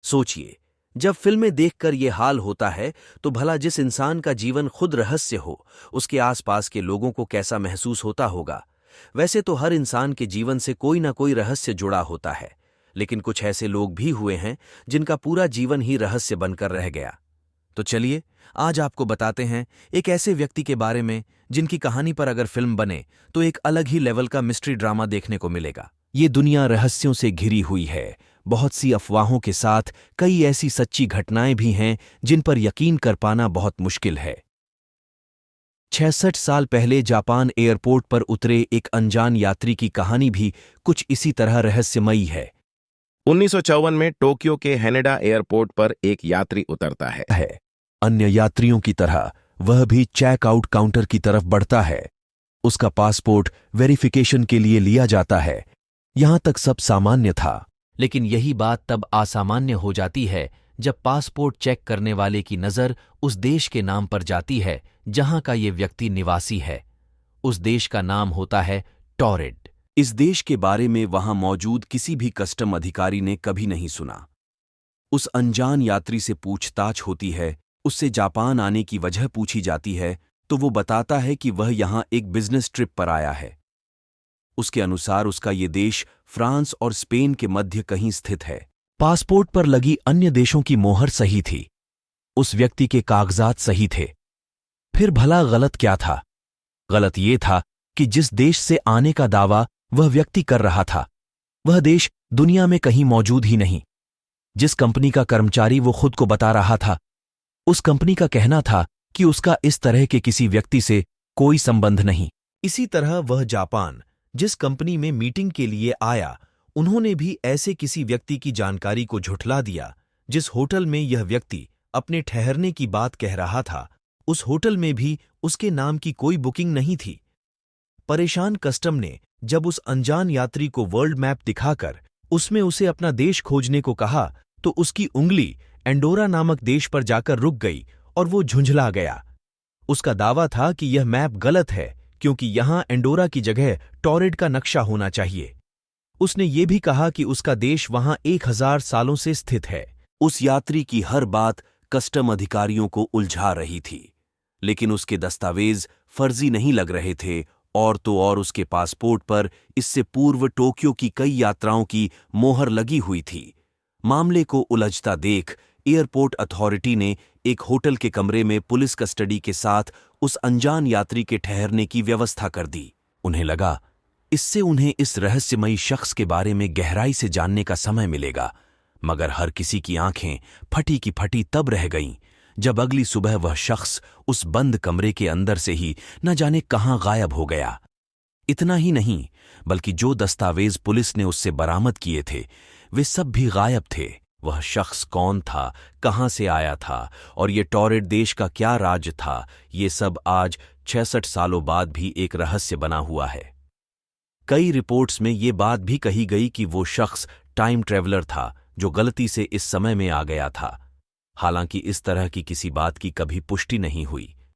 सोचिए, जब फिल्में देखकर ये हाल होता है तो भला जिस इंसान का जीवन खुद रहस्य हो, उसके आसपास के लोगों को कैसा महसूस होता होगा। वैसे तो हर इंसान के जीवन से कोई ना कोई रहस्य जुड़ा होता है, लेकिन कुछ ऐसे लोग भी हुए हैं जिनका पूरा जीवन ही रहस्य बनकर रह गया। तो चलिए, आज आपको बताते हैं एक ऐसे व्यक्ति के बारे में जिनकी कहानी पर अगर फिल्म बने तो एक अलग ही लेवल का मिस्ट्री ड्रामा देखने को मिलेगा। ये दुनिया रहस्यों से घिरी हुई है, बहुत सी अफवाहों के साथ कई ऐसी सच्ची घटनाएं भी हैं जिन पर यकीन कर पाना बहुत मुश्किल है। 66 साल पहले जापान एयरपोर्ट पर उतरे एक अनजान यात्री की कहानी भी कुछ इसी तरह रहस्यमयी है। 1954 में टोक्यो के हैनेडा एयरपोर्ट पर एक यात्री उतरता है। अन्य यात्रियों की तरह वह भी चेकआउट काउंटर की तरफ बढ़ता है। उसका पासपोर्ट वेरिफिकेशन के लिए लिया जाता है। यहां तक सब सामान्य था, लेकिन यही बात तब असामान्य हो जाती है जब पासपोर्ट चेक करने वाले की नज़र उस देश के नाम पर जाती है जहां का ये व्यक्ति निवासी है। उस देश का नाम होता है टॉरेड। इस देश के बारे में वहां मौजूद किसी भी कस्टम अधिकारी ने कभी नहीं सुना। उस अनजान यात्री से पूछताछ होती है, उससे जापान आने की वजह पूछी जाती है तो वो बताता है कि वह यहां एक बिजनेस ट्रिप पर आया है। उसके अनुसार उसका ये देश फ्रांस और स्पेन के मध्य कहीं स्थित है। पासपोर्ट पर लगी अन्य देशों की मोहर सही थी, उस व्यक्ति के कागजात सही थे। फिर भला गलत क्या था? गलत ये था कि जिस देश से आने का दावा वह व्यक्ति कर रहा था, वह देश दुनिया में कहीं मौजूद ही नहीं। जिस कंपनी का कर्मचारी वो खुद को बता रहा था, उस कंपनी का कहना था कि उसका इस तरह के किसी व्यक्ति से कोई संबंध नहीं। इसी तरह वह जापान जिस कंपनी में मीटिंग के लिए आया, उन्होंने भी ऐसे किसी व्यक्ति की जानकारी को झुठला दिया। जिस होटल में यह व्यक्ति अपने ठहरने की बात कह रहा था, उस होटल में भी उसके नाम की कोई बुकिंग नहीं थी। परेशान कस्टम ने जब उस अनजान यात्री को वर्ल्ड मैप दिखाकर उसमें उसे अपना देश खोजने को कहा तो उसकी उंगली एंडोरा नामक देश पर जाकर रुक गई और वो झुंझला गया। उसका दावा था कि यह मैप गलत है क्योंकि यहां एंडोरा की जगह टॉरेड का नक्शा होना चाहिए। उसने ये भी कहा कि उसका देश वहां 1000 सालों से स्थित है। उस यात्री की हर बात कस्टम अधिकारियों को उलझा रही थी, लेकिन उसके दस्तावेज फर्जी नहीं लग रहे थे और तो और उसके पासपोर्ट पर इससे पूर्व टोक्यो की कई यात्राओं की मोहर लगी हुई थी। मामले को उलझता देख एयरपोर्ट अथॉरिटी ने एक होटल के कमरे में पुलिस कस्टडी के साथ उस अनजान यात्री के ठहरने की व्यवस्था कर दी। उन्हें लगा इससे उन्हें इस रहस्यमयी शख्स के बारे में गहराई से जानने का समय मिलेगा, मगर हर किसी की आंखें फटी की फटी तब रह गईं जब अगली सुबह वह शख्स उस बंद कमरे के अंदर से ही न जाने कहां गायब हो गया। इतना ही नहीं, बल्कि जो दस्तावेज पुलिस ने उससे बरामद किए थे वे सब भी गायब थे। वह शख्स कौन था, कहां से आया था और ये टॉरेड देश का क्या राज था, ये सब आज 66 सालों बाद भी एक रहस्य बना हुआ है। कई रिपोर्ट्स में ये बात भी कही गई कि वो शख्स टाइम ट्रेवलर था जो गलती से इस समय में आ गया था। हालांकि इस तरह की किसी बात की कभी पुष्टि नहीं हुई।